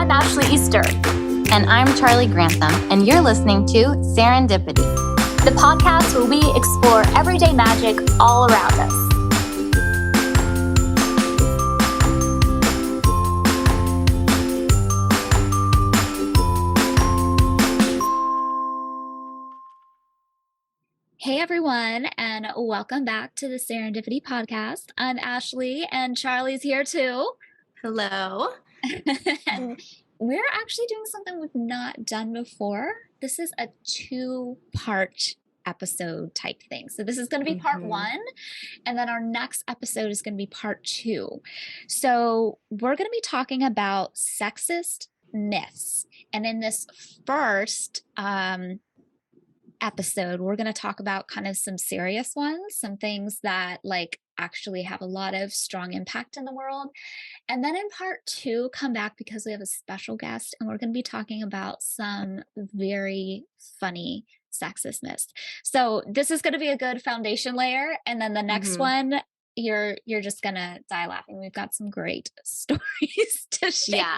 I'm Ashley Easter. And I'm Charlie Grantham, and you're listening to Serendipity, the podcast where we explore everyday magic all around us. Hey everyone, and welcome back to the Serendipity podcast. I'm Ashley, and Charlie's here too. Hello. And we're actually doing something we've not done before. This is a 2-part episode type thing. So this is going to be part 1, and then our next episode is going to be part 2. So we're going to be talking about sexist myths. And in this first episode, we're going to talk about kind of some serious ones, some things that actually have a lot of strong impact in the world. And then in part 2, come back because we have a special guest and we're going to be talking about some very funny sexist myths. So this is going to be a good foundation layer. And then the next one, you're just gonna die laughing. We've got some great stories to share. Yeah.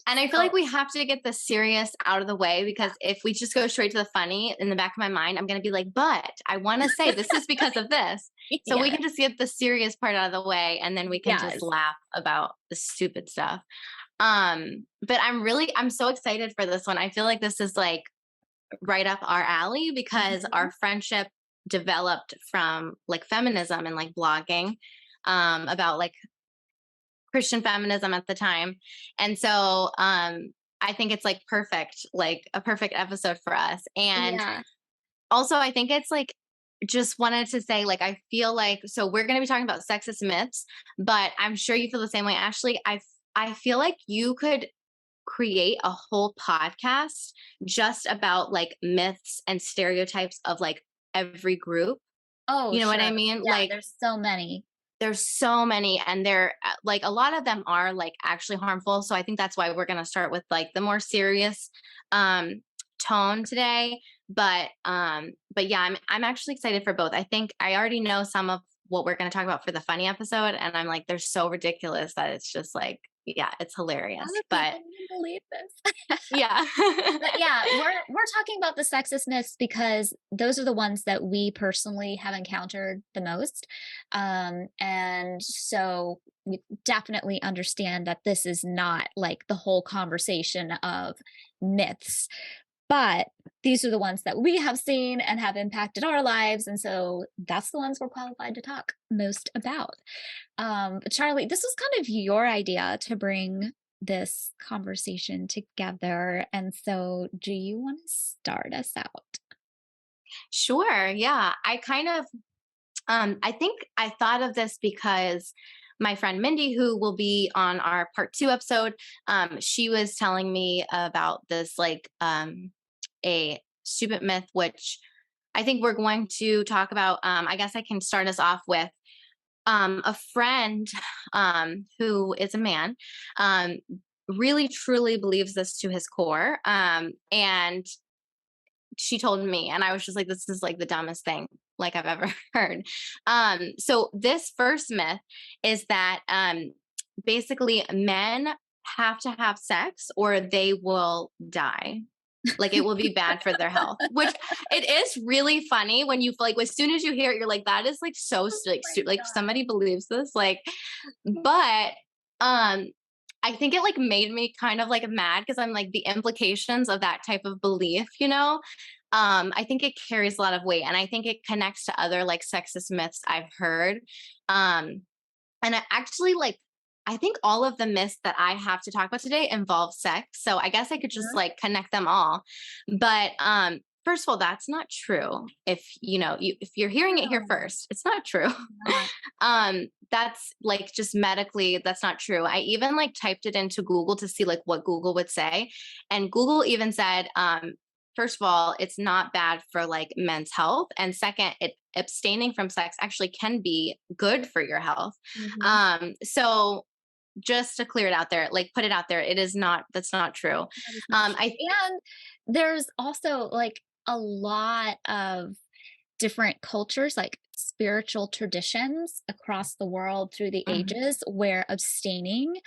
And I feel like we have to get the serious out of the way, because if we just go straight to the funny, in the back of my mind, I'm gonna be like, but I want to say this is because of this. So we can just get the serious part out of the way, and then we can just laugh about the stupid stuff. But I'm so excited for this one. I feel like this is like right up our alley, because our friendship developed from like feminism and like blogging about like Christian feminism at the time. And so I think it's like a perfect episode for us. And also I think it's like, just wanted to say, like, I feel like, so we're going to be talking about sexist myths, but I'm sure you feel the same way, Ashley. I feel like you could create a whole podcast just about like myths and stereotypes of like every group. Oh, you know what I mean? Yeah, like there's so many. And they're like, a lot of them are like actually harmful. So I think that's why we're going to start with like the more serious tone today. But yeah, I'm actually excited for both. I think I already know some of what we're going to talk about for the funny episode, and I'm like, they're so ridiculous that it's just like, yeah, it's hilarious. But I can't believe this. Yeah. But yeah, we're talking about the sexist myths because those are the ones that we personally have encountered the most. And so we definitely understand that this is not like the whole conversation of myths, but these are the ones that we have seen and have impacted our lives. And so that's the ones we're qualified to talk most about. Charlie, this was kind of your idea to bring this conversation together. And so do you want to start us out? Sure. Yeah. I kind of, I think I thought of this because my friend Mindy, who will be on our part 2 episode, she was telling me about this, like, a stupid myth, which I think we're going to talk about. I guess I can start us off with a friend who is a man, really truly believes this to his core. And she told me, and I was just like, this is like the dumbest thing like I've ever heard. So this first myth is that basically men have to have sex or they will die. Like it will be bad for their health, which it is really funny when you like, as soon as you hear it, you're like, that is like so like somebody believes this, like, but I think it like made me kind of like mad, because I'm like, the implications of that type of belief, you know, I think it carries a lot of weight, and I think it connects to other like sexist myths I've heard. And I actually like, I think all of the myths that I have to talk about today involve sex. So I guess I could just like connect them all. But first of all, that's not true. If if you're hearing it here first, it's not true. That's like just medically, that's not true. I even like typed it into Google to see like what Google would say. And Google even said, first of all, it's not bad for like men's health. And second, abstaining from sex actually can be good for your health. So just to clear it out there, like put it out there, that's not true. And there's also like a lot of different cultures, like spiritual traditions across the world through the Mhm. ages where abstaining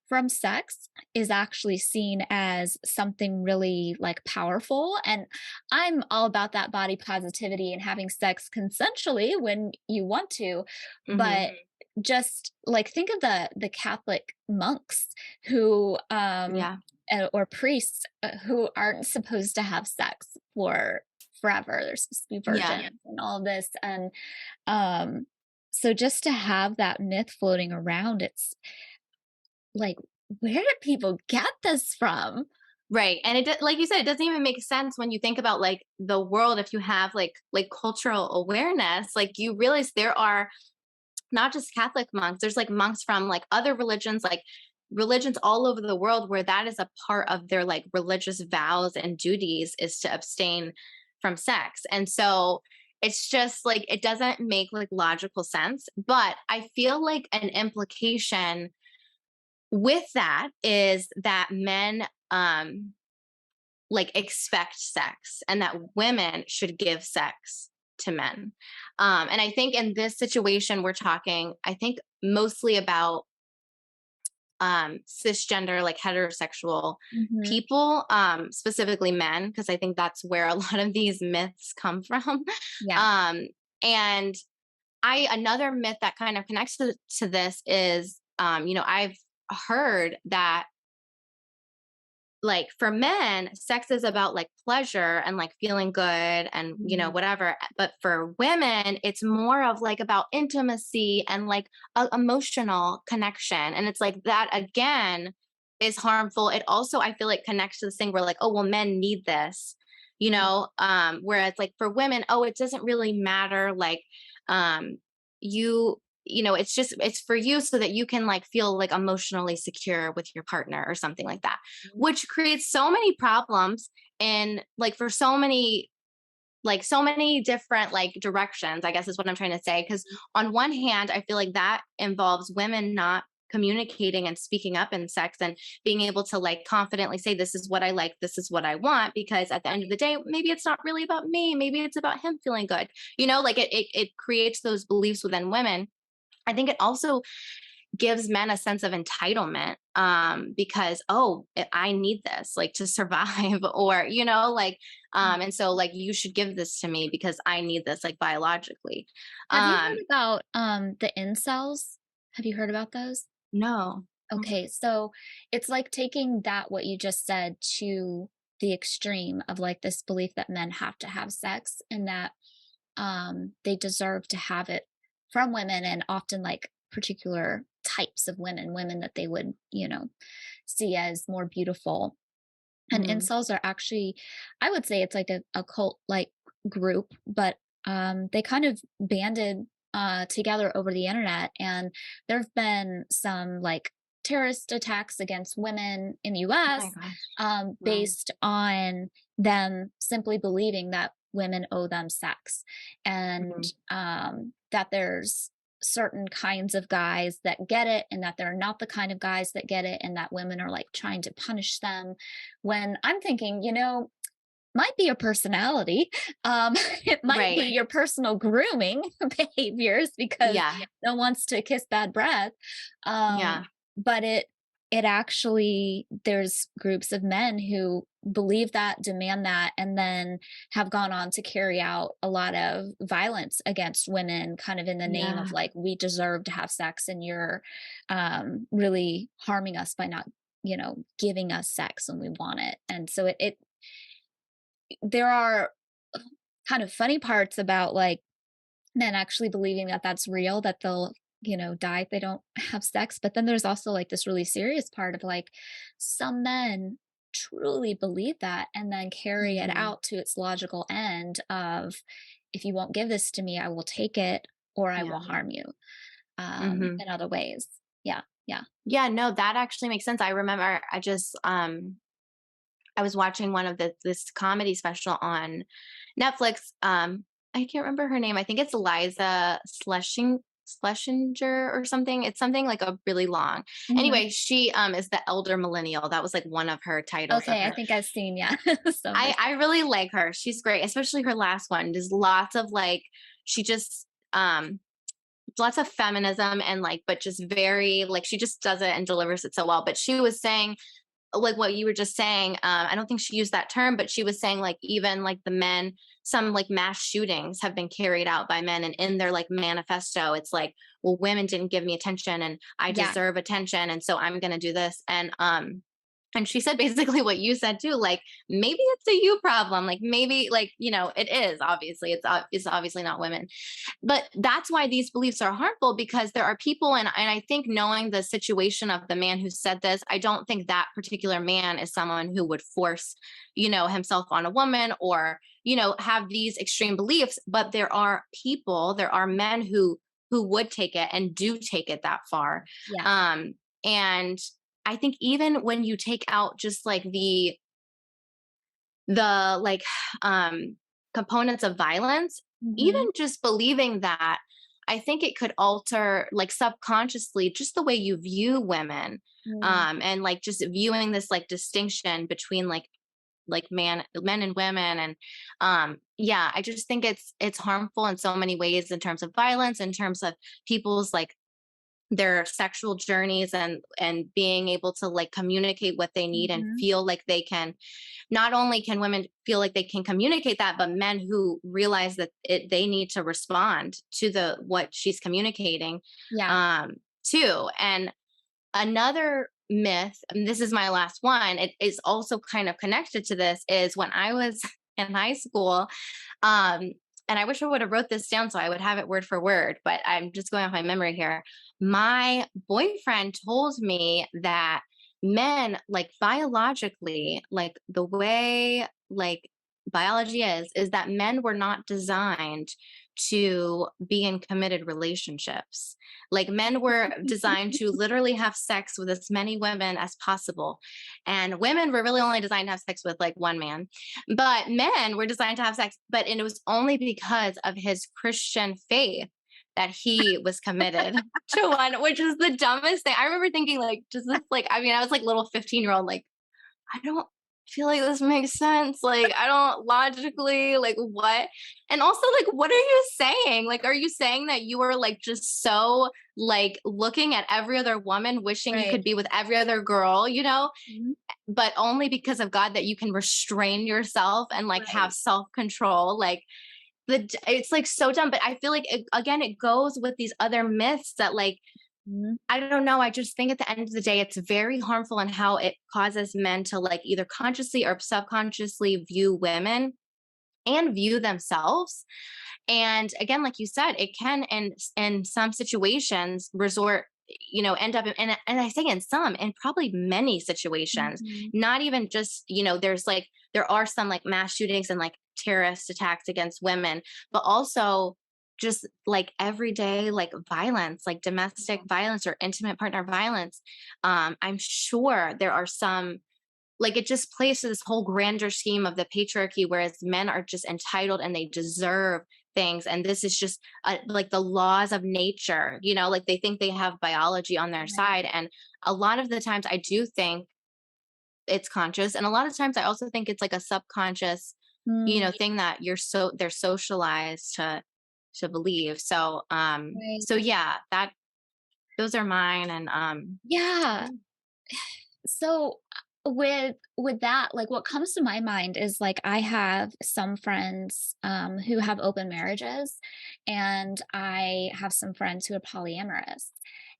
from sex is actually seen as something really like powerful. And I'm all about that body positivity and having sex consensually when you want to. Mhm. But just like think of the Catholic monks who Yeah. or priests who aren't supposed to have sex for forever. They're supposed to be Yeah. virgins and all this. And um, so just to have that myth floating around, it's like, where do people get this from? Right. And like you said, it doesn't even make sense when you think about like the world. If you have like cultural awareness, like you realize there are not just Catholic monks, there's like monks from like other religions, like religions all over the world where that is a part of their like religious vows and duties is to abstain from sex. And so it's just like it doesn't make like logical sense. But I feel like an implication with that is that men like expect sex and that women should give sex to men. And I think in this situation, we're talking, I think mostly about cisgender, like heterosexual Mhm. people, specifically men, because I think that's where a lot of these myths come from. Yeah. um, and another myth that kind of connects to this is, I've heard that like for men, sex is about like pleasure and like feeling good and Mhm. whatever. But for women, it's more of like about intimacy and like a emotional connection. And it's like that again is harmful. It also I feel like connects to this thing where like, oh well, men need this, Mhm. whereas like for women, oh, it doesn't really matter. Like um you it's just it's for you so that you can like feel like emotionally secure with your partner or something like that, which creates so many problems and like for so many different like directions, I guess is what I'm trying to say. Because on one hand, I feel like that involves women not communicating and speaking up in sex and being able to like confidently say this is what I like, this is what I want, because at the end of the day maybe it's not really about me, maybe it's about him feeling good, like it creates those beliefs within women. I think it also gives men a sense of entitlement, because I need this like to survive or like and so like you should give this to me because I need this like biologically. Have you um heard about the incels? Have you heard about those? no. Mm. Okay, so it's like taking that what you just said to the extreme of like this belief that men have to have sex and that they deserve to have it from women and often like particular types of women, women that they would, see as more beautiful. And Mhm. incels are actually, I would say it's like a cult like group, but they kind of banded together over the internet. And there have been some like terrorist attacks against women in the Oh my US gosh. Wow. based on them simply believing that women owe them sex and Mhm. that there's certain kinds of guys that get it and that they're not the kind of guys that get it and that women are like trying to punish them when I'm thinking, might be your personality. It might be Right. your personal grooming behaviors because Yeah. no one wants to kiss bad breath. Um, Yeah. but it actually there's groups of men who believe that, demand that, and then have gone on to carry out a lot of violence against women, kind of in the name of Yeah. like we deserve to have sex, and you're really harming us by not giving us sex when we want it. And so it there are kind of funny parts about like men actually believing that that's real, that they'll die if they don't have sex. But then there's also like this really serious part of like some men truly believe that and then carry it Mhm. out to its logical end of if you won't give this to me I will take it or I will Yeah. harm you Mhm. in other ways. Yeah, yeah. Yeah, no, that actually makes sense. I remember I was watching one of this comedy special on Netflix. I can't remember her name. I think it's Liza Schlesinger or something. It's something like a really long. Hmm. Anyway, she is the elder millennial. That was like one of her titles of Okay, I her. think I've seen, yeah, some of her I stuff. really like her. She's great, especially her last one. There's lots of like she just um lots of feminism and like, but just very like, she just does it and delivers it so well. But she was saying like what you were just saying, I don't think she used that term, but she was saying like even like the men, some like mass shootings have been carried out by men, and in their like manifesto, it's like, well, women didn't give me attention and I Yeah. deserve attention, and so I'm gonna do this. And she said basically what you said too, like maybe it's a you problem, like maybe like it is obviously it's obviously not women, but that's why these beliefs are harmful, because there are people, and I think knowing the situation of the man who said this, I don't think that particular man is someone who would force himself on a woman, or have these extreme beliefs. But there are people, there are men who would take it and do take it that far. Yeah. And I think even when you take out just like the like components of violence, even Mhm. just believing that, I think it could alter like subconsciously just the way you view women, Mm. and like just viewing this like distinction between like men and women. And yeah, I just think it's harmful in so many ways, in terms of violence, in terms of people's like their sexual journeys, and being able to like communicate what they need and Mhm. feel like they can. Not only can women feel like they can communicate that, but men who realize that they need to respond to the what she's communicating, Yeah. um too. And another myth, and this is my last one, it is also kind of connected to this, is when I was in high school, um, and I wish I would have wrote this down so I would have it word for word, but I'm just going off my memory here. My boyfriend told me that men, like biologically, like the way like biology is that men were not designed to be in committed relationships. Like men were designed to literally have sex with as many women as possible. And women were really only designed to have sex with like one man. But men were designed to have sex, but and it was only because of his Christian faith that he was committed to one, which is the dumbest thing. I remember thinking, like, does this like, I mean, I was like little 15-year-old, like, I don't feel like this makes sense. Like, I don't logically, like, what? And also, like, what are you saying? Like, are you saying that you were like just so like looking at every other woman, wishing you Right. could be with every other girl, Mhm. but only because of God that you can restrain yourself and like have Right. self control? Like, it's like so dumb. But I feel like again, it goes with these other myths that like, Mhm. I don't know. I just think at the end of the day, it's very harmful in how it causes men to like either consciously or subconsciously view women and view themselves. And again, like you said, it can in some situations resort, end up in, and I say in some, and probably many situations, Mhm. not even just, there's like, there are some like mass shootings and like terrorist attacks against women, but also just like everyday like violence, like domestic violence or intimate partner violence. I'm sure there are some, like it just plays to this whole grander scheme of the patriarchy, whereas men are just entitled and they deserve things, and this is just like the laws of nature, like they think they have biology on their Right. side. And a lot of the times I do think it's conscious, and a lot of times I also think it's like a subconscious Mm. thing that they're socialized to believe. So Right. so yeah, that those are mine. And Yeah. yeah. So with that, like what comes to my mind is like I have some friends who have open marriages, and I have some friends who are polyamorous.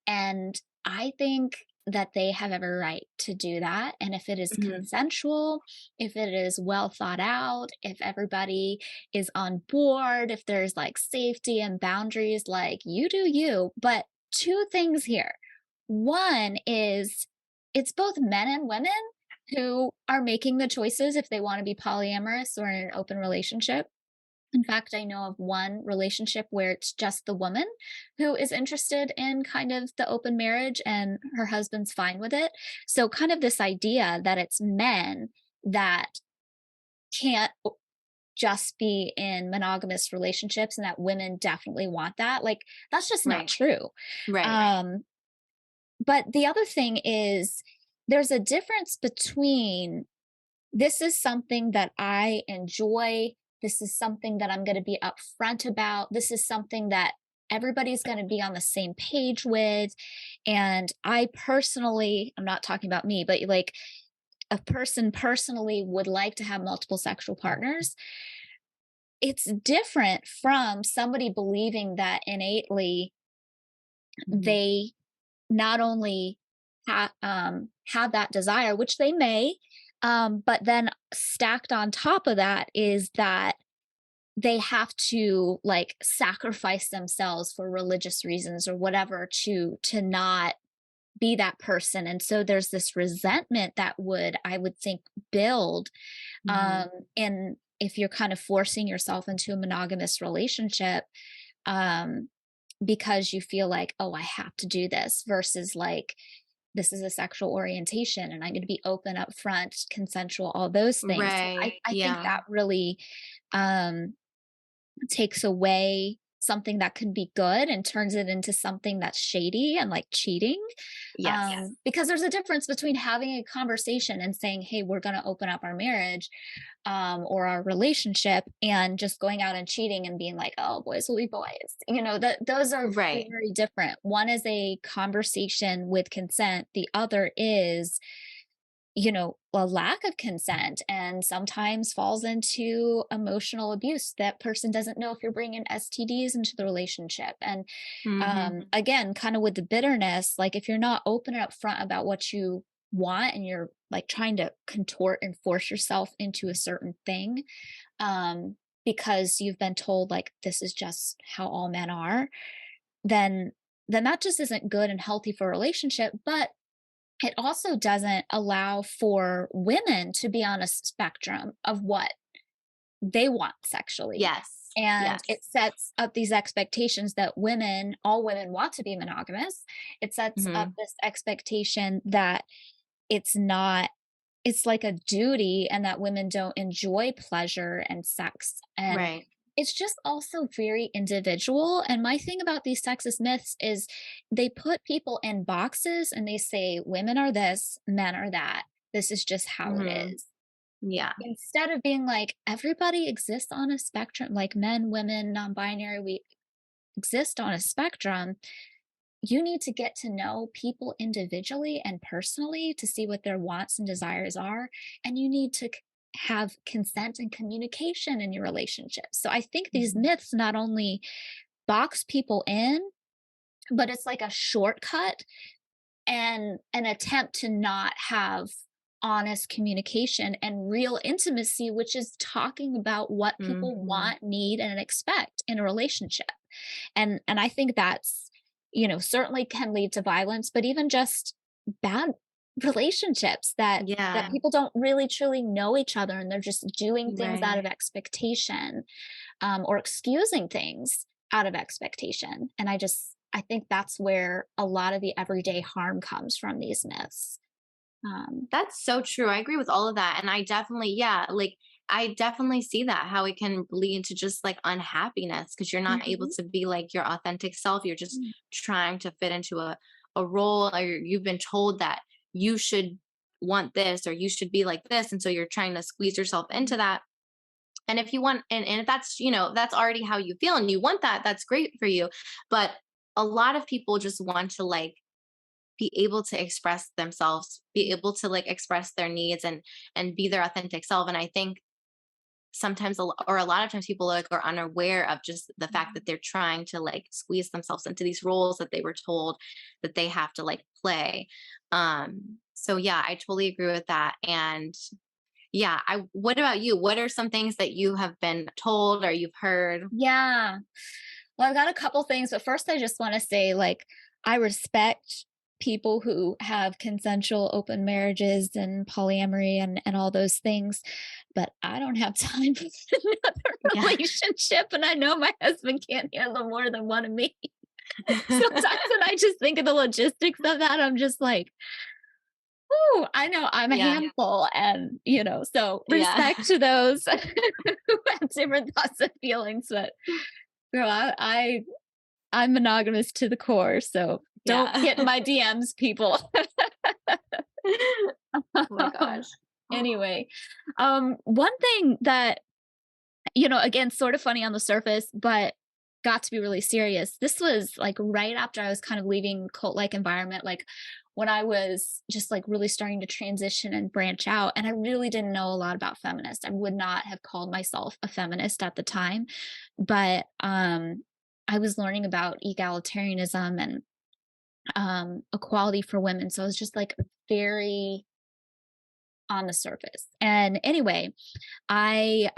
And I think that they have every right to do that. And if it is Mhm. consensual, if it is well thought out, if everybody is on board, if there's like safety and boundaries, like you do you. But two things here. One is it's both men and women who are making the choices if they want to be polyamorous or in an open relationship. In fact, I know of one relationship where it's just the woman who is interested in kind of the open marriage and her husband's fine with it. So, kind of this idea that it's men that can't just be in monogamous relationships and that women definitely want that, like, that's just not Right. true. Right. Um, but the other thing is there's a difference between this is something that I enjoy This is something that I'm going to be upfront about. This is something that everybody's going to be on the same page with. And I personally, I'm not talking about me, but like a person personally would like to have multiple sexual partners. It's different from somebody believing that innately Mhm. they not only have that desire, which they may, but then stacked on top of that is that they have to like sacrifice themselves for religious reasons or whatever to not be that person. And so there's this resentment that would, I would think, build, Mhm. and if you're kind of forcing yourself into a monogamous relationship, um, because you feel like, oh, I have to do this, versus like, this is a sexual orientation and I'm going to be open up front, consensual, all those things. So I, Right. I think Yeah. that really um, takes away something that could be good and turns it into something that's shady and like cheating. Yes. Because there's a difference between having a conversation and saying, hey, we're going to open up our marriage, or our relationship, and just going out and cheating and being like, oh, boys will be boys. That those are Right. very different. One is a conversation with consent. The other is, a lack of consent, and sometimes falls into emotional abuse. That person doesn't know if you're bringing STDs into the relationship. And Mhm. again, kind of with the bitterness, like if you're not open and upfront about what you want and you're like trying to contort and force yourself into a certain thing, um, because you've been told like this is just how all men are, then that just isn't good and healthy for a relationship. But it also doesn't allow for women to be on a spectrum of what they want sexually. Yes. And Yes. it sets up these expectations that all women want to be monogamous. It sets up Mhm. this expectation that it's not, it's like a duty, and that women don't enjoy pleasure and sex. And Right. it's just also very individual. And my thing about these sexist myths is they put people in boxes and they say women are this, men are that. This is just how it Mhm. is. Yeah. Instead of being like everybody exists on a spectrum, like men, women, non-binary, we exist on a spectrum. You need to get to know people individually and personally to see what their wants and desires are. And you need to have consent and communication in your relationship. So I think these Mhm. myths not only box people in, but it's like a shortcut and an attempt to not have honest communication and real intimacy, which is talking about what people Mhm. want, need, and expect in a relationship. And I think that's, certainly can lead to violence, but even just bad relationships that Yeah. people don't really truly know each other, and they're just doing things out Right. of expectation, or excusing things out of expectation. And I think that's where a lot of the everyday harm comes from these myths. Um, That's so true. I agree with all of that. And I definitely, yeah, like I definitely see that how it can lead to just like unhappiness because you're not able mhm, to be like your authentic self. You're just mm, trying to fit into a role, or you've been told that you should want this or you should be like this. And so you're trying to squeeze yourself into mm, that. And if you want, and if that's, that's already how you feel and you want that, that's great for you. But a lot of people just want to like be able to express themselves, be able to like express their needs and be their authentic self. And I think sometimes or a lot of times people like are unaware of just the fact mm. that they're trying to like squeeze themselves into these roles that they were told that they have to like play. So yeah, I totally agree with that. And yeah, I what about you? What are some things that you have been told or you've heard? Yeah. Well, I've got a couple things, but first I just want to say, like, I respect people who have consensual open marriages and polyamory and all those things, but I don't have time for another Yeah. relationship, and I know my husband can't handle more than one of me. Sometimes when I just think of the logistics of that, I'm just like, "Ooh, I know I'm a Yeah. handful," and, so Yeah. respect to those who have different thoughts and feelings, but girl, I'm monogamous to the core, so don't Yeah. get in my DMs, people. Oh my Um, gosh. anyway, one thing that again, sort of funny on the surface, but got to be really serious. This was like right after I was kind of leaving cult-like environment, like when I was just like really starting to transition and branch out. And I really didn't know a lot about feminists. I would not have called myself a feminist at the time, but I was learning about egalitarianism and equality for women. So I was just like very on the surface. And anyway, I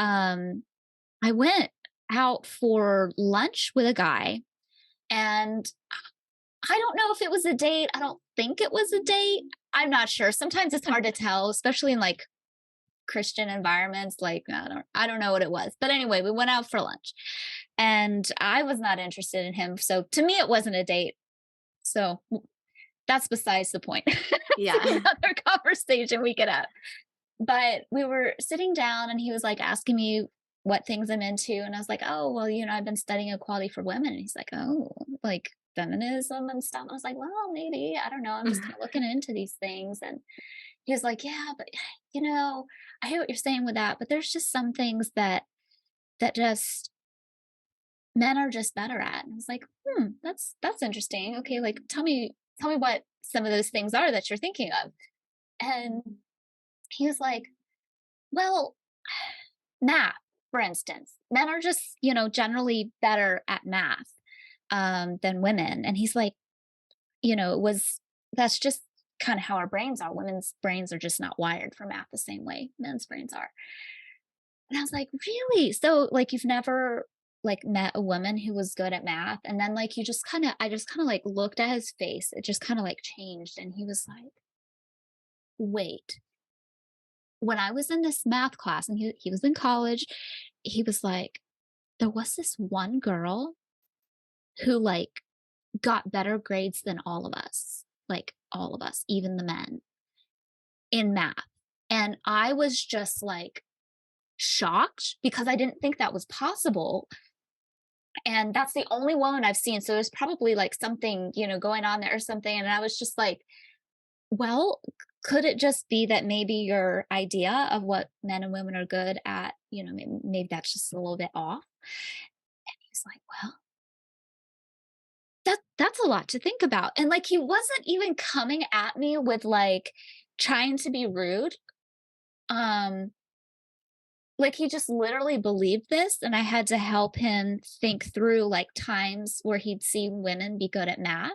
went out for lunch with a guy, and I don't know if it was a date. I don't think it was a date. I'm not sure. Sometimes it's hard to tell, especially in like Christian environments. Like I don't know what it was. But anyway, we went out for lunch, and I was not interested in him. So to me it wasn't a date. So that's besides the point. It's Yeah. another conversation we could have. But we were sitting down and he was like asking me what things I'm into. And I was like, oh, well, I've been studying equality for women. And he's like, oh, like feminism and stuff. I was like, well, maybe. I don't know. I'm just kind of looking into these things. And he was like, yeah, but I hear what you're saying with that. But there's just some things that just men are just better at. And I was like, that's interesting. Okay, like tell me what some of those things are that you're thinking of. And he was like, well, math, for instance. Men are just, generally better at math than women. And he's like, it was that's just kind of how our brains are. Women's brains are just not wired for math the same way men's brains are. And I was like, really? So like you've never like met a woman who was good at math? And then like I just kind of like looked at his face. It just kind of like changed. And he was like, wait, when I was in this math class and he was in college, he was like, there was this one girl who like got better grades than all of us, like all of us, even the men in math. And I was just like shocked because I didn't think that was possible. And that's the only woman I've seen. So there's probably like something, going on there or something. And I was just like, well, could it just be that maybe your idea of what men and women are good at, maybe that's just a little bit off? And he's like, well, that's a lot to think about. And like he wasn't even coming at me with like trying to be rude. Um, like he just literally believed this, and I had to help him think through like times where he'd seen women be good at math.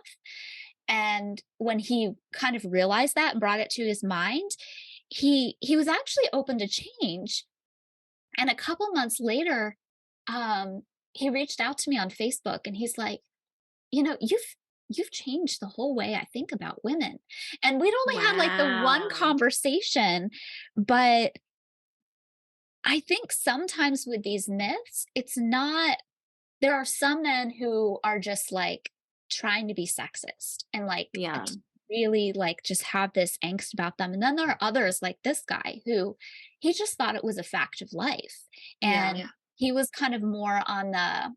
And when he kind of realized that and brought it to his mind, he was actually open to change. And a couple months later, he reached out to me on Facebook and he's like, you've changed the whole way I think about women. And we'd only had like the one Wow. conversation, but I think sometimes with these myths, it's not there are some men who are just like trying to be sexist and like Yeah. really like just have this angst about them. And then there are others like this guy who he just thought it was a fact of life. Yeah. And he was kind of more on the,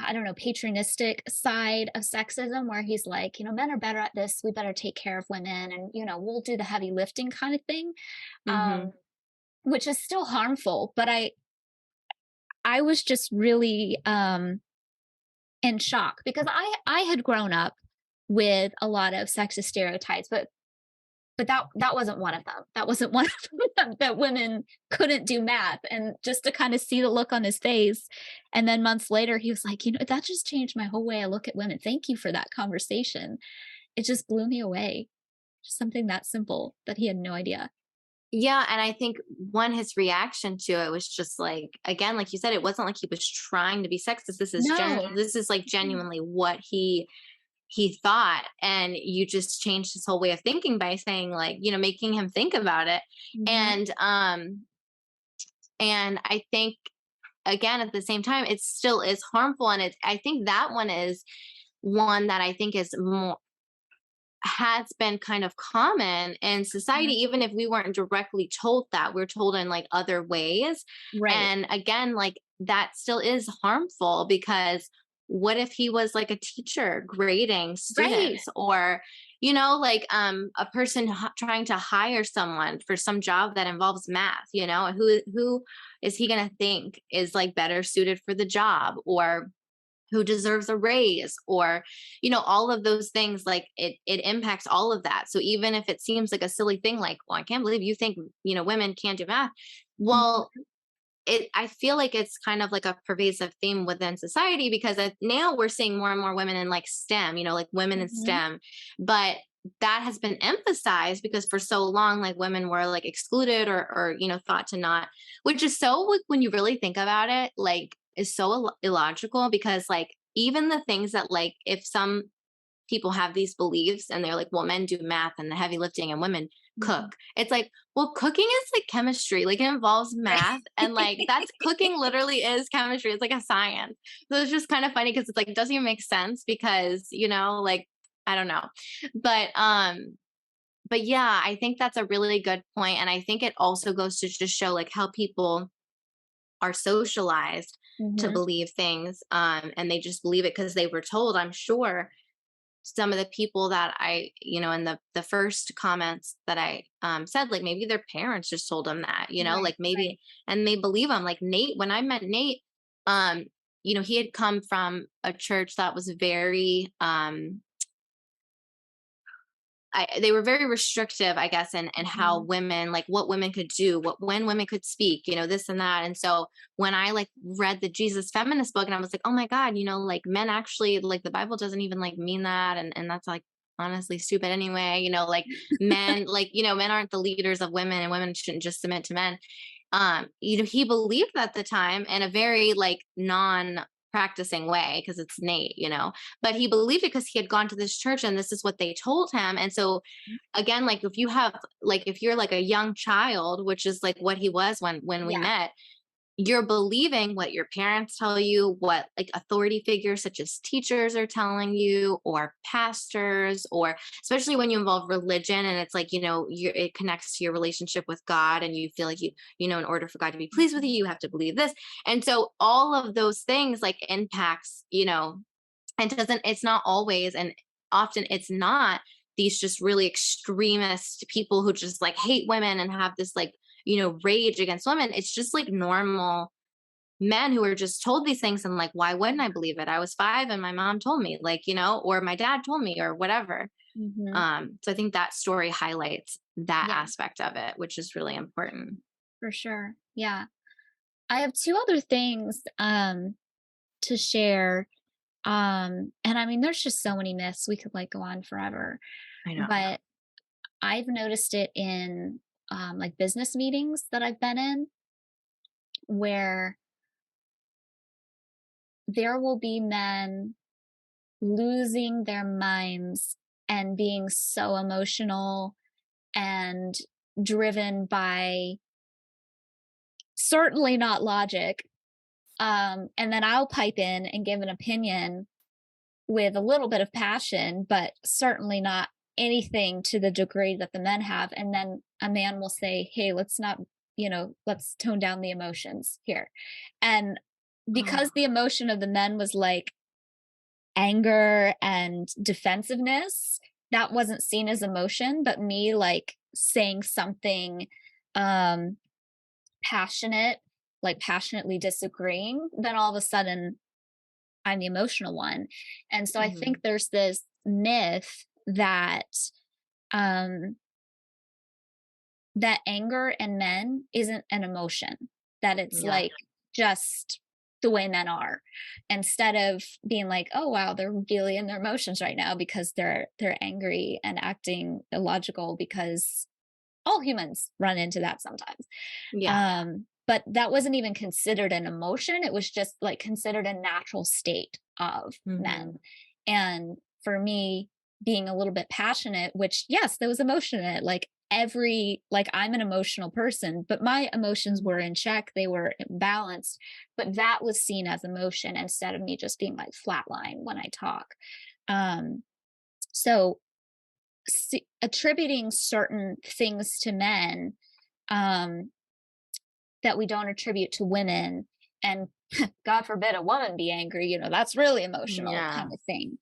I don't know, patronistic side of sexism where he's like, men are better at this. We better take care of women and, we'll do the heavy lifting kind of thing. Hmm. Which is still harmful, but I was just really in shock because I had grown up with a lot of sexist stereotypes, but that wasn't one of them. That wasn't one of them, that women couldn't do math. And just to kind of see the look on his face, and then months later he was like, that just changed my whole way I look at women. Thank you for that conversation. It just blew me away. Just something that simple that he had no idea. Yeah, and I think his reaction to it was just like, again, like you said, it wasn't like he was trying to be sexist. No. This is like Mhm. genuinely what he thought, and you just changed his whole way of thinking by saying like, making him think about it. Mhm. And I think, again, at the same time, it still is harmful, and I think that one is one that I think is more has been kind of common in society, Mhm. even if we weren't directly told that, we're told in like other ways. Right. And again, like that still is harmful because what if he was like a teacher grading Right. students, or like a person trying to hire someone for some job that involves math, who is he going to think is like better suited for the job, or who deserves a raise, or all of those things, like it impacts all of that. So even if it seems like a silly thing, like, well, I can't believe you think women can't do math. Well, Mhm, I feel like it's kind of like a pervasive theme within society, because now we're seeing more and more women in like STEM, like women in mhm, STEM. But that has been emphasized because for so long, like, women were like excluded, or thought to not, which is so, like, when you really think about it, like, is so illogical, because like even the things that, like, if some people have these beliefs and they're like, well, men do math and the heavy lifting and women cook. mhm. It's like, well, cooking is like chemistry, like it involves math, and like that's cooking literally is chemistry. It's like a science. So it's just kind of funny because it's like, it doesn't even make sense, because, like, I don't know. But yeah, I think that's a really good point. And I think it also goes to just show like how people are socialized to Mhm. believe things. And they just believe it because they were told, I'm sure. Some of the people that in the first comments that I said, like, maybe their parents just told them that, Right, like, maybe, right. and they believe them. Like Nate, when I met Nate, um, he had come from a church that was very they were very restrictive, I guess, in how Mhm. women, like, what women could do, when women could speak, this and that. And so when I like read the Jesus feminist book, and I was like, oh my God, like, men actually, like, the Bible doesn't even like mean that, and that's like honestly stupid anyway. Like, men, like, men aren't the leaders of women, and women shouldn't just submit to men. He believed at the time in a very like non practicing way, because it's Nate, but he believed it because he had gone to this church and this is what they told him. And so again, like, if you're like a young child, which is like what he was when we Yeah. met, you're believing what your parents tell you, what like authority figures such as teachers are telling you, or pastors, or especially when you involve religion, and it's like, it connects to your relationship with God, and you feel like in order for God to be pleased with you, Mhm. you have to believe this. And so all of those things like impacts, and it's not always, and often it's not, these just really extremist people who just like hate women and have this like rage against women. It's just like normal men who are just told these things, and like, why wouldn't I believe it? I was 5 and my mom told me, like, or my dad told me, or whatever. Mhm. So I think that story highlights that Yeah, aspect of it, which is really important. for sure. Yeah. I have 2 other things, to share. And I mean, there's just so many myths, we could, like, go on forever. I know. But I've noticed it in, like, business meetings that I've been in, where there will be men losing their minds and being so emotional and driven by certainly not logic. And then I'll pipe in and give an opinion with a little bit of passion, but certainly not anything to the degree that the men have. And then a man will say, hey, let's not, let's tone down the emotions here. And because Oh, the emotion of the men was like anger and defensiveness, that wasn't seen as emotion, but me like saying something um passionate, like passionately disagreeing, then all of a sudden I'm the emotional one. And so I mhm. think there's this myth that um that anger in men isn't an emotion, that it's Yeah. like just the way men are. Instead of being like, "Oh wow, they're really in their emotions right now because they're angry and acting illogical," because all humans run into that sometimes. Yeah. But that wasn't even considered an emotion. It was just like considered a natural state of men. Mhm. And for me, being a little bit passionate, which yes, there was emotion in it. Like I'm an emotional person, but my emotions were in check, they were balanced. But that was seen as emotion instead of me just being like flatline when I talk. Um, so attributing certain things to men um that we don't attribute to women, and God forbid a woman be angry, that's really emotional Yeah. kind of thing.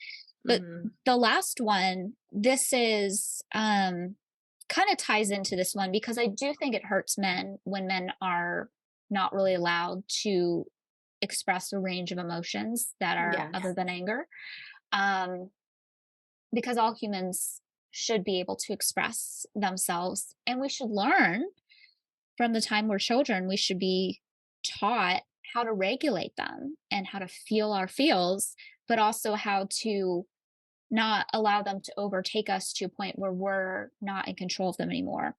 But Mhm. the last one, this is kind of ties into this one because I do think it hurts men when men are not really allowed to express a range of emotions that are other Yes. than anger. Um, because all humans should be able to express themselves, and we should learn from the time we're children. We should be taught how to regulate them and how to feel our feels, but also how to not allow them to overtake us to a point where we're not in control of them anymore.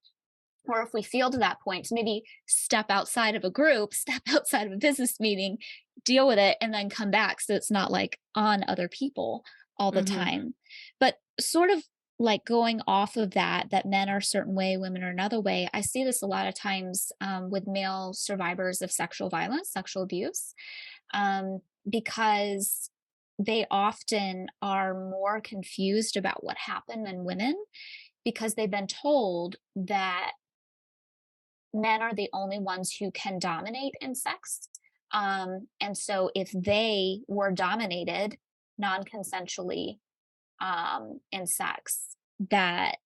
Or if we feel to that point, to maybe step outside of a group, step outside of a business meeting, deal with it, and then come back so it's not like on other people all the Mhm. time. But sort of like going off of that, that men are a certain way, women are another way. I see this a lot of times with male survivors of sexual violence, sexual abuse, because they often are more confused about what happened than women because they've been told that men are the only ones who can dominate in sex. And so if they were dominated non-consensually in sex, that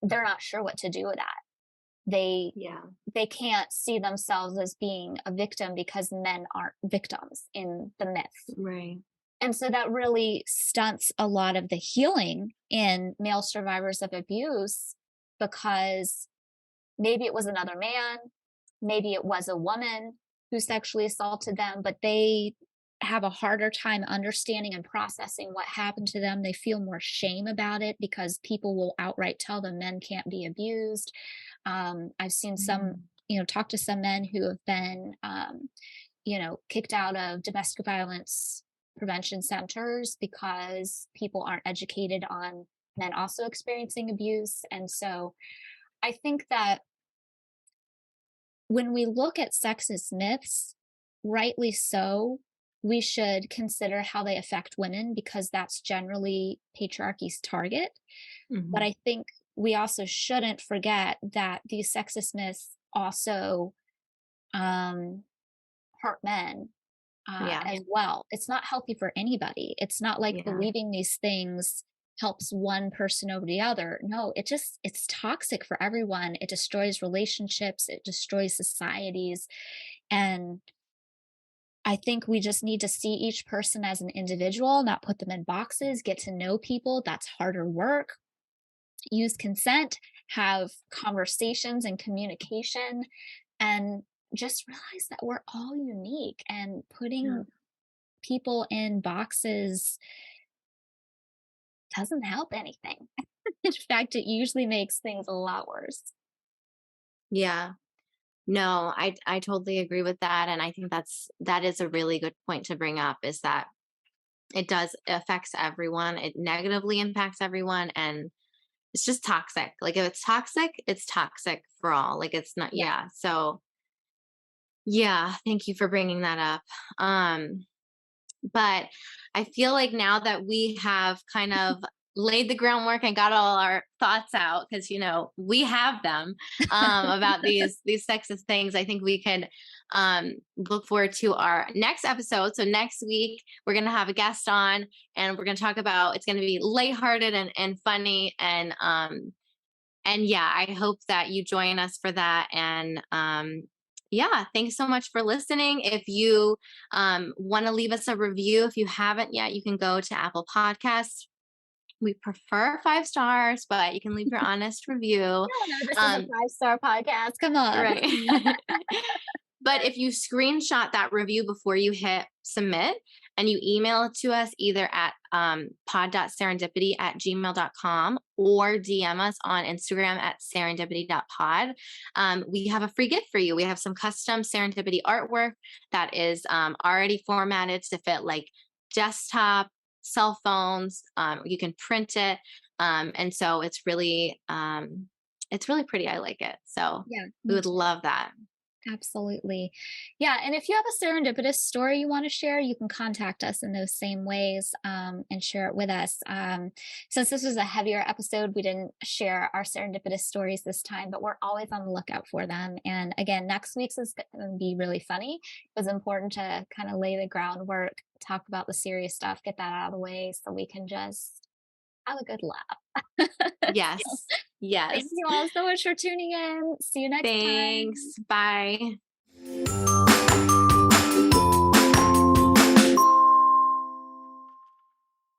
they're not sure what to do with that. They Yeah. they can't see themselves as being a victim because men aren't victims in the myth. Right. And so that really stunts a lot of the healing in male survivors of abuse because maybe it was another man, maybe it was a woman who sexually assaulted them, but they have a harder time understanding and processing what happened to them. They feel more shame about it because people will outright tell them men can't be abused. I've seen some, Mhm. talk to some men who have been, kicked out of domestic violence prevention centers because people aren't educated on men also experiencing abuse. And so I think that when we look at sexist myths, rightly so, we should consider how they affect women because that's generally patriarchy's target. But Mhm. I think we also shouldn't forget that these sexist myths also um, hurt men Yeah. as well. It's not healthy for anybody. It's not like Yeah. believing these things helps one person over the other. No, it's toxic for everyone. It destroys relationships, it destroys societies. And I think we just need to see each person as an individual, not put them in boxes, get to know people. That's harder work. Use consent, have conversations and communication, and just realize that we're all unique and Yeah. putting people in boxes doesn't help anything. In fact, it usually makes things a lot worse. Yeah. No, I totally agree with that, and I think that is a really good point to bring up, is that it does affects everyone. It negatively impacts everyone, and it's just toxic. Like if it's toxic for all. Like it's not, Yeah. yeah. So, yeah, thank you for bringing that up. But I feel like now that we have kind of laid the groundwork and got all our thoughts out, because we have them, about these sexist things, I think we could look forward to our next episode. So next week we're gonna have a guest on, and we're gonna talk about, it's gonna be lighthearted and funny, and yeah, I hope that you join us for that. And yeah, thanks so much for listening. If you want to leave us a review, if you haven't yet, you can go to Apple Podcasts. We prefer 5 stars, but you can leave your honest review. No, no, this is a Um, five-star podcast. Come on. right. But if you screenshot that review before you hit submit and you email it to us either at pod.serendipity@gmail.com or DM us on Instagram at serendipity.pod, we have a free gift for you. We have some custom serendipity artwork that is already formatted to fit like desktop, cell phones. You can print it. And so it's really pretty. I like it. So Yeah, we me would too. love that. Absolutely. Yeah. And if you have a serendipitous story you want to share, you can contact us in those same ways, and share it with us. Since this was a heavier episode, we didn't share our serendipitous stories this time, but we're always on the lookout for them. And again, next week's is going to be really funny. It was important to kind of lay the groundwork, talk about the serious stuff, get that out of the way so we can just have a good laugh. So, Yes. thank Yes. you all so much for tuning in. See you next time. Thanks. Bye.